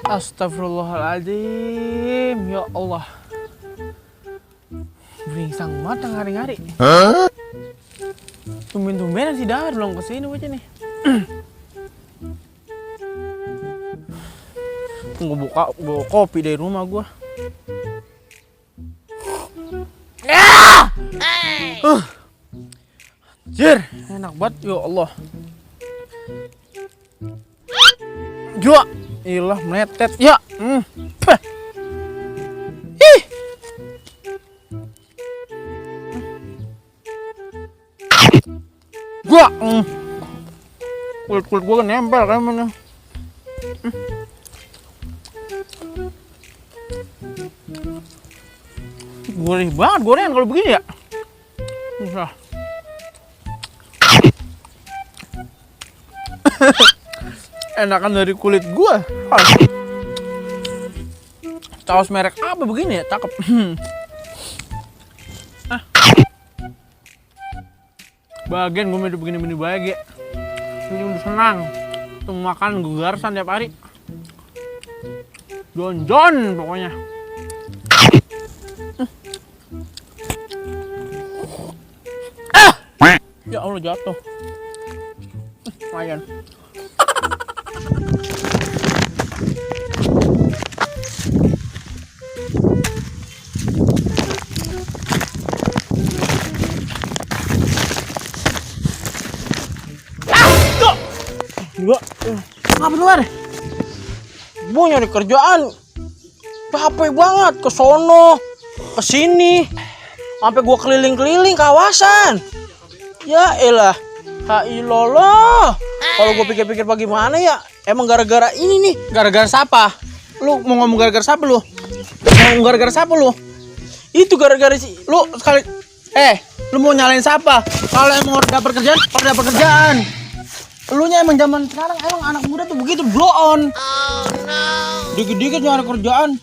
Astagfirullahaladzim, ya Allah. Beringsang matang hari-hari. Tumben-tumbenan si Dahar belum kesini bocah nih. Tunggu bawa kopi dari rumah gua. Anjir, enak banget, ya Allah. Jua, ilah menetet ya. Ih. Gua, kulit gua kan nempel kan mana. Gurih banget gorengan kalau begini ya. Nah. Enakan dari kulit gua. Saus merek apa begini ya? Cakep. Bagian gue hidup begini-begini bahagia. Ini udah senang. Tuh makan gue garsan tiap hari. Jon pokoknya. Ya Allah jatuh. Lumayan. Gua ngapa luar? Gua nyari kerjaan. Capek banget ke sono, ke sini. Sampai gua keliling-keliling kawasan. Ya elah. Hailollah. Kalau gua pikir-pikir bagaimana ya? Emang gara-gara ini nih. Gara-gara siapa? Lu mau ngomong gara-gara siapa lu? Ngomong gara-gara siapa lu? Itu gara-gara si lu sekali. Lu mau nyalain siapa? Kalau emang udah dapet kerjaan. Elunya emang zaman sekarang emang anak muda tuh begitu blow on. Oh no. Dikit-dikit nyari kerjaan.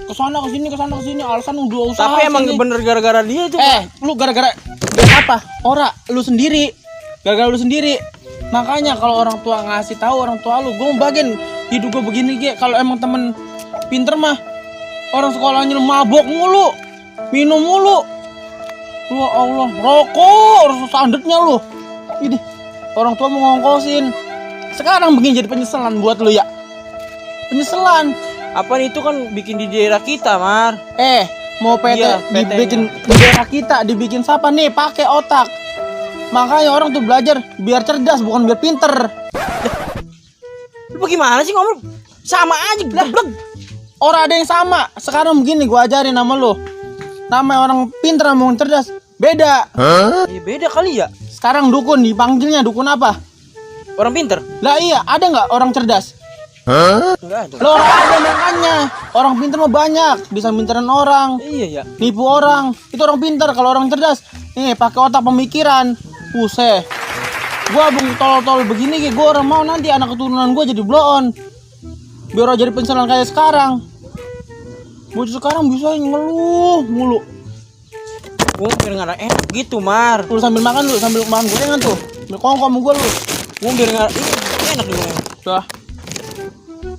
Kesana kesini alasan udah usaha. Tapi emang bener gara-gara dia itu. Lu gara-gara apa? Ora, lu sendiri. Gara-gara lu sendiri. Makanya kalau orang tua ngasih tahu orang tua lu, gue mau bagian hidup gue begini ge. Kalau emang temen pinter mah orang sekolahnya mabok mulu, minum mulu. Ya Allah, rokok, sandetnya lu. Ini orang tua mau ngongkosin. Sekarang begini jadi penyesalan buat lu ya. Penyesalan. Apa itu kan bikin di daerah kita, Mar. Mau PT, dibikin di daerah kita, dibikin siapa nih? Pakai otak. Makanya orang tuh belajar biar cerdas bukan biar pinter. Lu bagaimana sih ngomong? Sama aja, blek. Orang ada yang sama. Sekarang begini gua ajarin nama lu. Namanya orang pinter sama orang cerdas beda. Ya beda kali ya. Sekarang dukun dipanggilnya dukun apa? Orang pinter? Lah iya, ada nggak orang cerdas? Enggak ada. Lo orang ada makanya. Orang pinter mah banyak, bisa minterin orang. Iya ya. Nipu orang. Itu orang pinter. Kalau orang cerdas, nih pakai otak pemikiran. Buset. Gua abang tol-tol begini, gua orang mau nanti anak keturunan gua jadi blow on. Biar jadi pensiunan kayak sekarang. Bocah sekarang bisa ngeluh mulu. Gua biar nggak enak gitu, Mar. Lu sambil makan lu, sambil makan gorengan tuh. Sambil kongkong sama gua lu. Gua biar nggak enak gitu. Dah.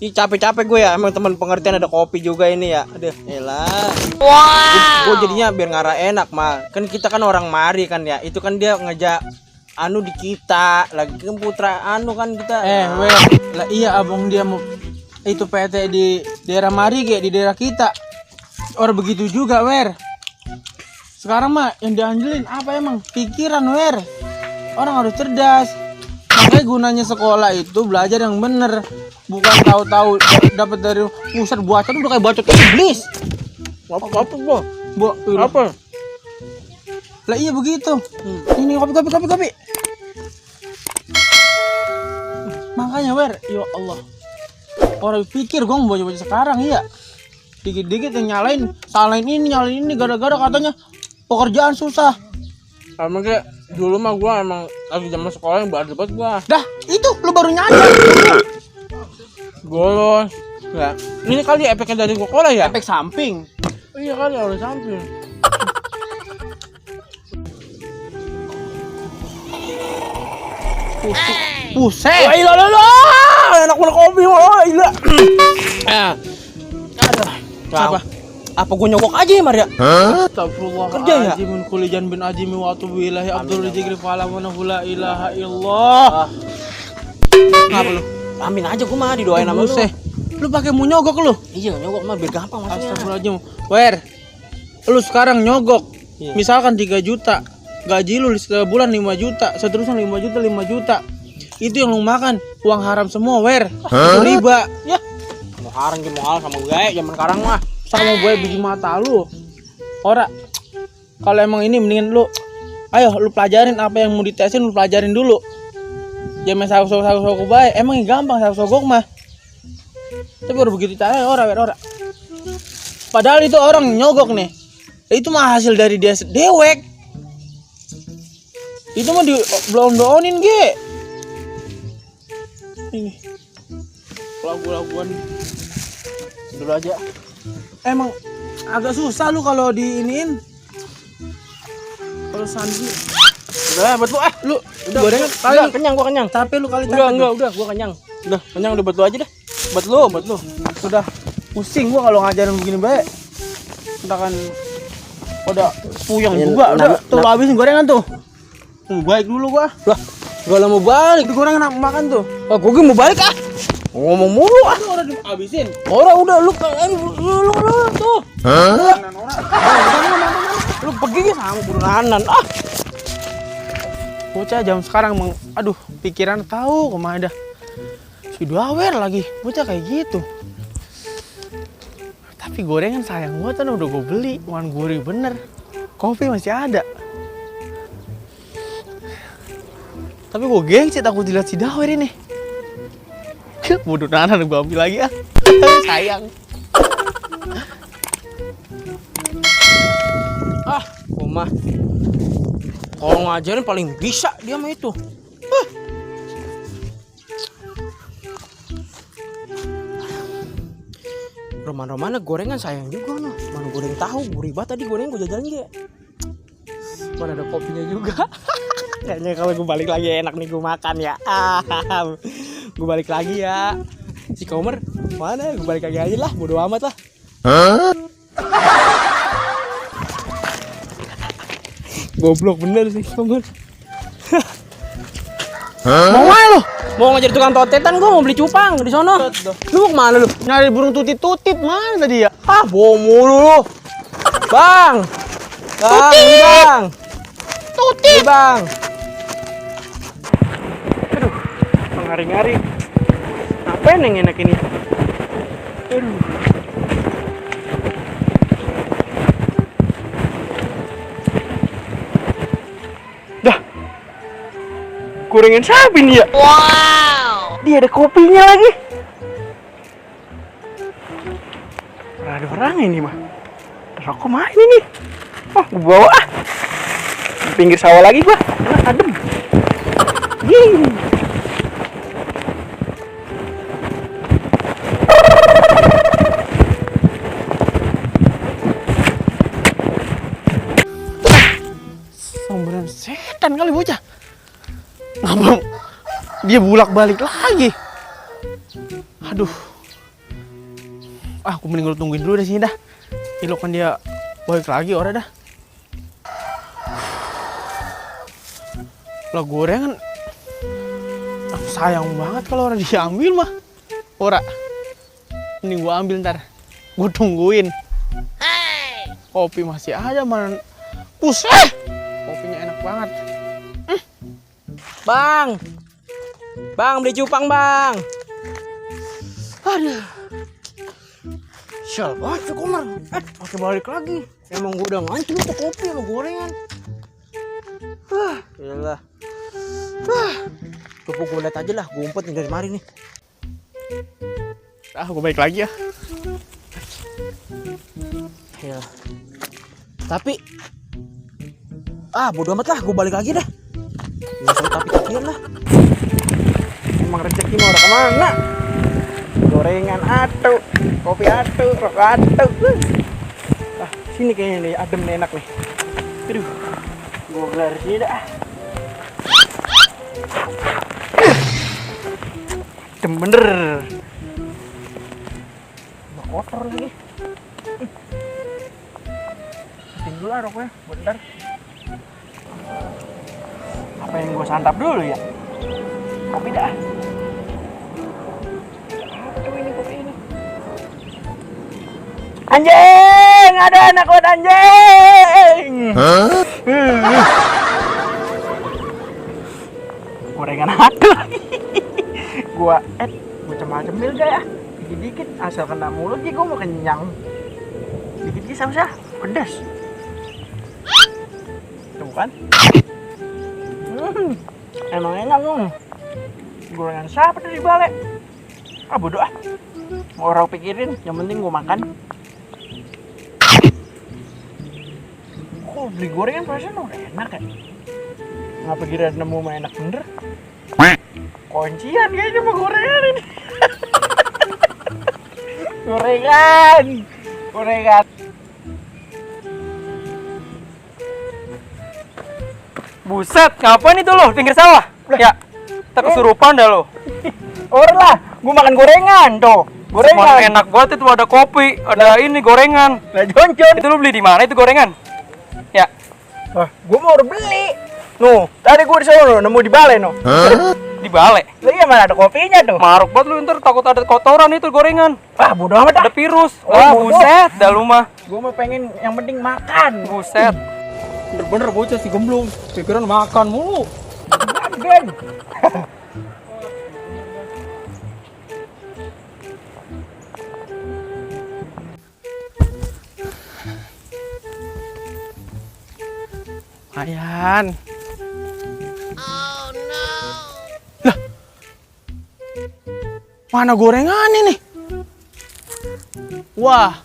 Ih capek-capek gue ya, emang teman pengertian ada kopi juga ini ya. Aduh, elah. Wow. Gue jadinya biar ngarah enak, Mar. Kan kita kan orang mari kan ya. Itu kan dia ngajak anu di kita. Lagi kan putra anu kan kita. Lah iya abang dia mau itu PT di daerah mari kayak di daerah kita. Orang begitu juga, Wer. Sekarang mah yang dianjelin apa emang? Pikiran, Wer. Orang harus cerdas. Makanya gunanya sekolah itu belajar yang bener. Bukan tahu-tahu dapat dari pusat bacot udah kayak bacot iblis. Apa apa? Lah iya begitu. Ini kopi. Makanya Wer, ya Allah. Orang pikir gue mau baca sekarang iya. Dikit-dikit yang salahin ini gara-gara katanya pekerjaan susah. Emang kayak dulu mah gue emang lagi zaman sekolah yang baru dapat gue. Dah, itu lu baru nyadar. Bolos. Ya. Ini kali efeknya dari Coca-Cola ya? Efek samping. Oh, iya kali oleh samping. Buset. Wah, lo. enak banget kopi. Oh, gila. Aduh. Apa? Apa gue nyogok aja ya, Maria? Astagfirullahaladzim min kulli janbin ajimi wa atubu ilahi abdul rizqi fa'ala wa la ilaha illallah. Ngapa lu? Amin aja gue mah didoain sama lu. Lu pakai mau nyogok lu? Iya, nyogok mah biar gampang maksudnya. Astagfirullahaladzim. Wer. Lu sekarang nyogok. Iya. Misalkan 3 juta. Gaji lu setiap bulan 5 juta, seterusnya 5 juta, 5 juta. Itu yang lu makan, uang haram semua, Wer. Itu riba. Ya. Mau haram mau hal sama gue zaman sekarang mah. Sama gue biji mata lu. Ora. Kalau emang ini mendingan lu ayo lu pelajarin apa yang mau ditesin, lu pelajarin dulu. Jangan sogok-sogok bae. Emang gampang sogok mah. Tapi baru begitu caranya ora. Padahal itu orang nyogok nih. Itu mah hasil dari dia dewek. Itu mah belum doonin ge. Ini lagu-laguan Dulu aja. emang agak susah lu kalau diiniin. Kalau sandi Udah, buat lu lu udah gorengan kali kenyang gua kenyang. capek lu kali Udah, gua kenyang. Udah, kenyang udah buat lu aja dah. Buat lu. Sudah pusing gua kalau ngajarin begini baik. Udah kan udah puyeng Ya, juga. Udah tuh lu habisin gorengan tuh. Baik dulu gua. Lah, gua mau balik. Itu gorengan aku makan tuh. Gua mau balik ngomong mulu Lu udah dihabisin. udah lu tuh. Lu pergi sama burunanan. Bocah jam sekarang aduh pikiran tahu kemana dah. Si Duawer lagi bocah kayak gitu. Tapi gorengan sayang banget kan udah gue beli, bukan gurih bener. Kopi masih ada. Tapi gue gengsi takut dilihat si Dawer ini. Bodoh nanan gue ambil lagi ah. Sayang. Mah. Kalau ngajarin paling bisa dia mah itu. Roman-romannya gorengan sayang juga noh. Mana goreng tahu, gurih banget tadi goreng gue jajalin ge. Mana ada kopinya juga. Kayaknya kalau gue balik lagi enak nih gue makan ya. Gue balik lagi ya. Si Komer mana? Gue balik lagi aja lah, bodo amat lah. Goblok bener sih Komer. Mau aja lo? Mau ngajar tukang totetan gue mau beli cupang di sono. Lu mau kemana lu? Nyari burung tutit-tutit mana tadi ya? Bohong mulu lu. Bang. Bang. Tutit. Bang. Aduh, ngari-ngari. Ngapain yang enak ini? Aduh. Dah. Gorengan siapa ini ya? Wow. Dia ada kopinya lagi. Ada orang ini mah. Rokok mah ini nih. Gua bawa Di pinggir sawah lagi gua. Adem. Sambaran setan kali bocah. Ngabang. Dia bulak-balik lagi. Aduh. Aku mending lu tungguin dulu di sini dah. Ilo kan dia balik lagi ora dah. Lah gorengan sayang banget kalau orang diambil mah. Ora. Mending gua ambil ntar. Gua tungguin. Kopi masih ada mana. Buset. Kopinya enak banget. Bang. Bang beli cupang, Bang. Aduh. Sial banget tuh Komer. Pakai balik lagi. Emang gua udah ngancem tuh kopi sama gorengan. Iyalah. Coba gue liat aja lah, gue umpet nih dari mari nih. Gue balik lagi ya. Ya. Tapi bodo amat lah, gue balik lagi dah. Nggak usah tapi-tapian lah. Emang rezeki mau udah kemana? Gorengan atuh, kopi atuh, rokok atuh. Sini kayaknya nih, adem nih, enak nih. Aduh, gue gelar sini dah. Adem bener. Udah kotor lagi. Bersihin dulu lah rokoknya, bentar. Apa yang gue santap dulu ya? Kopi dah. Apa ini kopi ini? Anjing! Ada anak buat anjing! Gorengan aku lagi. Gua cemil gak ya? Dikit-dikit asal kena mulut ya gua mau kenyang. Dikit-dikit sama pedas. Tuh kan? Emang enak dong. Gorengan siapa dari balik? Ah bodoh ah. Mau orang pikirin, yang penting gua makan. Kok beli gorengan perasaan udah enak ya? Ngapa kira nemu mah enak bener? Kuncian kayaknya sama gorengan ini. Gorengan. Buset, ngapain itu lo? Pinggir sawah? Ya, tak kesurupan dah lo. Orang lah, gua makan gorengan tuh. Gorengan enak banget itu, ada kopi, ada ini gorengan. Lah Jon. Itu lo beli di mana itu gorengan? Ya. Wah, gua mau beli. Nuh, tadi gua di sana nemu di balai no. Di balai. Lah iya mana ada kopinya tuh. Maruk banget lu, ntar takut ada kotoran itu gorengan. Wah, bodoh amat dah. Ada virus. Oh, Wah, bodoh. buset dah lu mah. Gua mah pengen yang penting makan. Buset. Bener-bener bocah si gemblung. Pikiran makan mulu. Geng. Ayan. Lah. Mana gorengannya nih? Wah.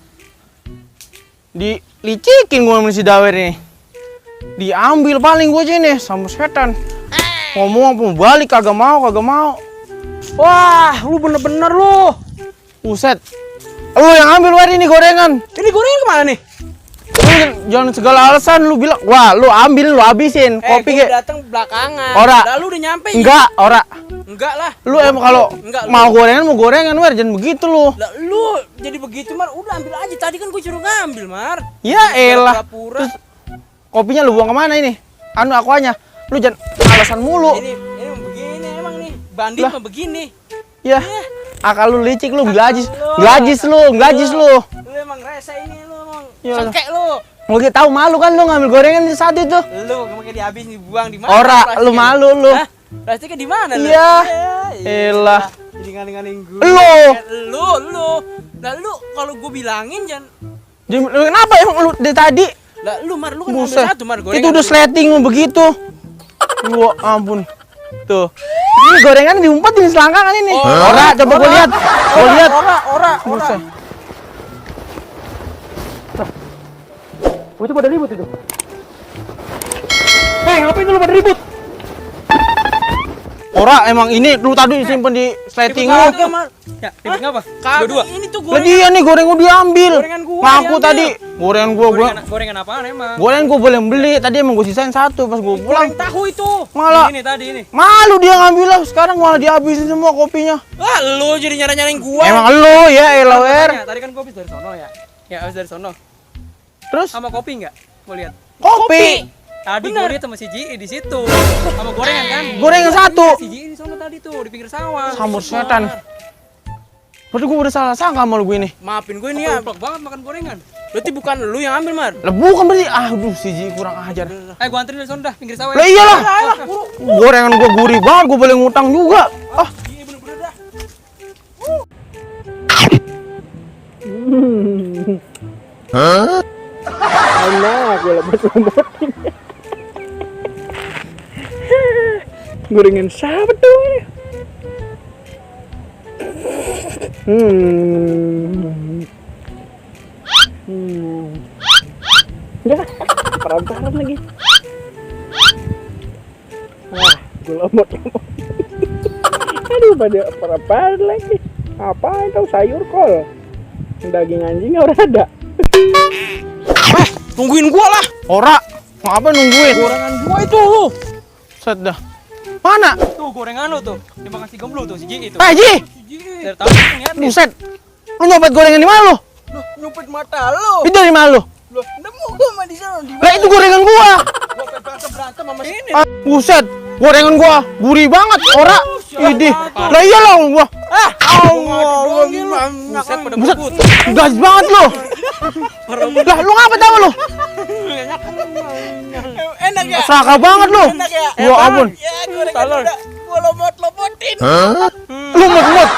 Dilicikin gua sama si Dawer ini. Diambil paling gua nih sama setan. Ngomong apa mau balik kagak mau. Wah, lu bener-bener lu. Buset. Lu yang ambil Wer ini gorengan. Ini gorengan kemana nih? Lu jangan segala alasan lu bilang, wah lu ambil lu habisin kopi gua kayak. datang belakangan. Ora. Lalu udah nyampe. Enggak Lah. lu emang kalau Enggak, lu. mau gorengan Wer, jangan begitu lu. Lah lu jadi begitu Mar, udah ambil aja. Tadi kan gua suruh ngambil Mar. Ya elah. Pura-pura. Terus kopinya lu buang kemana ini? Anu akuanya. Lu jangan alasan mulu. Ini begini emang nih. Bandit Lah. mah begini. Ya. Akal lu licik lu, glajis Lu lu. Lu emang rese ini lu emang. Ya. Sengkek lu. Mau kita tahu malu kan lu ngambil gorengan di saat itu. Lu kemarin dihabis dibuang di mana? Ora, plastiknya? lu malu lu. Hah? Plastiknya di mana lu? Iya. Ya, Elah. Jadi nganing-nganing gue. Lu. Lah lu kalau gue bilangin jangan. Lu kenapa emang lu dari tadi? Lah lu Mar, lu kan Buset. ambil satu Mar gorengan. Itu udah sleting begitu. Lu ampun. Tuh. Ini gorengan diumpetin selangkangan ini. Ora, coba gua lihat. Ora. Buset. Itu pada ribut itu. Hei, ngapain lu pada ribut? Ora, emang ini lu tadi simpen di sleting lu. Kagak Mar. Ya, ribut ngapa? Kagak. Dua-dua. Ini tuh Lah gorengan. dia nih gorengan gua diambil. Gorengan gua Ngaku diambil. tadi. Gorengan gua. Gorengan apaan emang? Gorengan gua boleh beli. Tadi emang gua sisain satu pas gua pulang. Goreng tahu itu. Malah Ini tadi ini. malu dia ngambil lah. Sekarang malah dihabisin semua kopinya. Ah, lu jadi nyara-nyarain gua. Emang lu ya elah Wer. Tadi kan gua habis dari sono ya. Ya, habis dari sono. Terus Sama kopi enggak? Gua lihat. kopi. Tadi gua lihat sama si Ji di situ. Sama gorengan kan? Gorengan satu. Si Ji di sono tadi tuh di pinggir sawah. Sambur setan. Berarti gua udah salah sangka sama lu gue ini. Maafin gue nih ya. Plok banget makan gorengan. Berarti bukan lu yang ambil Mar. Lah bukan berarti. Aduh si Ji kurang ajar. Gua anterin dari sono dah, pinggir sawah. Lah iyalah. Gorengan gua gurih banget, gua boleh ngutang juga. Ah, Iya bener-bener dah. enak gua lembut-lembutin. Gorengan siapa tuh ini? Ya, perantaran lagi. Wah, gue lemot-lemot. Aduh, pada perantaran lagi. Apa itu sayur kol? Daging anjingnya udah ada. Tungguin gua lah. Ora, ngapa nungguin? Gorengan gua itu lu. Set dah. Mana? Tuh gorengan lu tuh. Dimakan si Gemblu tuh si Ji itu. Ji! Dari tadi ngeliatin. Buset. Lu nyopet gorengan di mana lu? Loh, nyupit mata lo. Itu dari mana lu? Loh, nemu gua mah di sana di. Lah itu gorengan gua. Gua berantem sama sini. Ah, buset. Gorengan gua gurih banget, ora. Idih. Lah iyalah gua. Buset pada Buset. bubut. Gas banget lu. Lah lu ngapa tahu lu? Enak ya? Saka banget lu. Enak ya? Ya ampun. Ya, gorengan udah gua lomot-lomotin. Lu mut-mut.